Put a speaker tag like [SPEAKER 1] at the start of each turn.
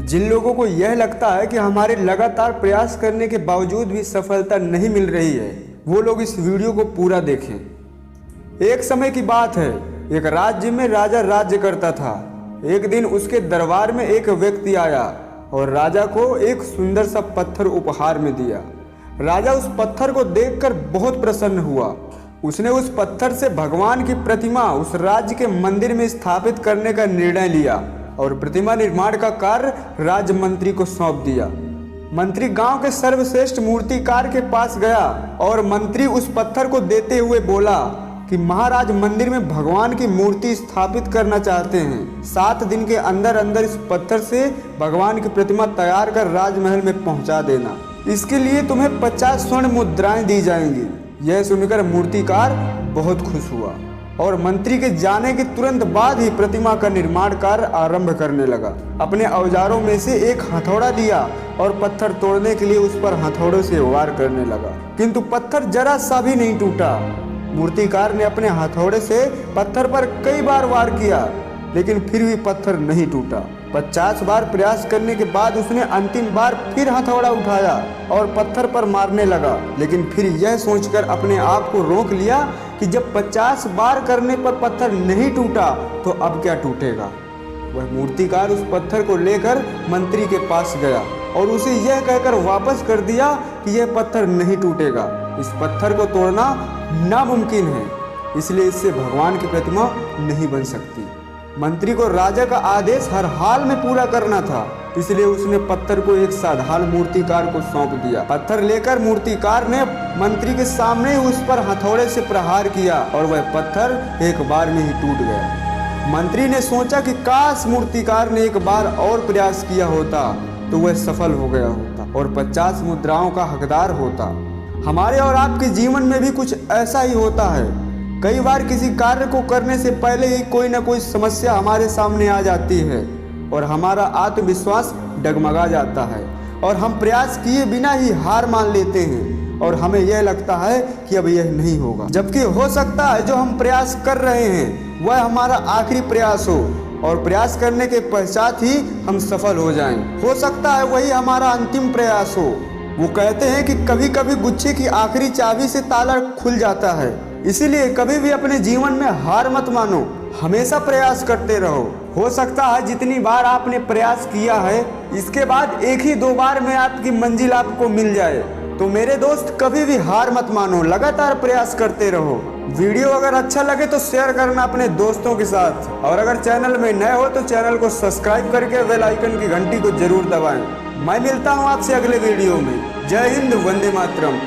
[SPEAKER 1] जिन लोगों को यह लगता है कि हमारे लगातार प्रयास करने के बावजूद भी सफलता नहीं मिल रही है, वो लोग इस वीडियो को पूरा देखें। एक समय की बात है, एक राज्य में राजा राज्य करता था। एक दिन उसके दरबार में एक व्यक्ति आया और राजा को एक सुंदर सा पत्थर उपहार में दिया। राजा उस पत्थर को देखकर बहुत प्रसन्न हुआ। उसने उस पत्थर से भगवान की प्रतिमा उस राज्य के मंदिर में स्थापित करने का निर्णय लिया और प्रतिमा निर्माण का कार्य राजमंत्री को सौंप दिया। मंत्री गांव के सर्वश्रेष्ठ मूर्तिकार के पास गया और मंत्री उस पत्थर को देते हुए बोला कि महाराज मंदिर में भगवान की मूर्ति स्थापित करना चाहते हैं। 7 दिन के अंदर अंदर इस पत्थर से भगवान की प्रतिमा तैयार कर राजमहल में पहुंचा देना। इसके लिए तुम्हें 50 स्वर्ण मुद्राएं दी जाएंगी। यह सुनकर मूर्तिकार बहुत खुश हुआ और मंत्री के जाने के तुरंत बाद ही प्रतिमा का निर्माण कार्य आरंभ करने लगा। अपने औजारों में से एक हथौड़ा लिया और पत्थर तोड़ने के लिए उस पर हथौड़े से वार करने लगा, किंतु पत्थर जरा सा भी नहीं टूटा। मूर्तिकार ने अपने हथौड़े से पत्थर पर कई बार वार किया, लेकिन फिर भी पत्थर नहीं टूटा। 50 बार प्रयास करने के बाद उसने अंतिम बार फिर हथौड़ा उठाया और पत्थर पर मारने लगा, लेकिन फिर यह सोचकर अपने आप को रोक लिया कि जब 50 बार करने पर पत्थर नहीं टूटा तो अब क्या टूटेगा। वह मूर्तिकार उस पत्थर को लेकर मंत्री के पास गया और उसे यह कहकर वापस कर दिया कि यह पत्थर नहीं टूटेगा। इस पत्थर को तोड़ना नामुमकिन है, इसलिए इससे भगवान की प्रतिमा नहीं बन सकती। मंत्री को राजा का आदेश हर हाल में पूरा करना था, इसलिए उसने पत्थर को एक साधारण मूर्तिकार को सौंप दिया। पत्थर लेकर मूर्तिकार ने मंत्री के सामने उस पर हथौड़े से प्रहार किया और वह पत्थर एक बार में ही टूट गया। मंत्री ने सोचा कि काश मूर्तिकार ने एक बार और प्रयास किया होता तो वह सफल हो गया होता और 50 मुद्राओं का हकदार होता। हमारे और आपके जीवन में भी कुछ ऐसा ही होता है। कई बार किसी कार्य को करने से पहले ही कोई ना कोई समस्या हमारे सामने आ जाती है और हमारा आत्मविश्वास डगमगा जाता है और हम प्रयास किए बिना ही हार मान लेते हैं और हमें यह लगता है कि अब यह नहीं होगा, जबकि हो सकता है जो हम प्रयास कर रहे हैं वह हमारा आखिरी प्रयास हो और प्रयास करने के पश्चात ही हम सफल हो जाएं। हो सकता है वही हमारा अंतिम प्रयास हो। वो कहते हैं कि कभी कभी गुच्छे की आखिरी चाबी से ताला खुल जाता है, इसीलिए कभी भी अपने जीवन में हार मत मानो, हमेशा प्रयास करते रहो। हो सकता है जितनी बार आपने प्रयास किया है इसके बाद 1 ही 2 बार में आपकी मंजिल आपको मिल जाए। तो मेरे दोस्त कभी भी हार मत मानो, लगातार प्रयास करते रहो। वीडियो अगर अच्छा लगे तो शेयर करना अपने दोस्तों के साथ और अगर चैनल में नए हो तो चैनल को सब्सक्राइब करके बेल आइकन की घंटी को जरूर दबाएं। मैं मिलता हूँ आपसे अगले वीडियो में। जय हिंद, वंदे मातरम।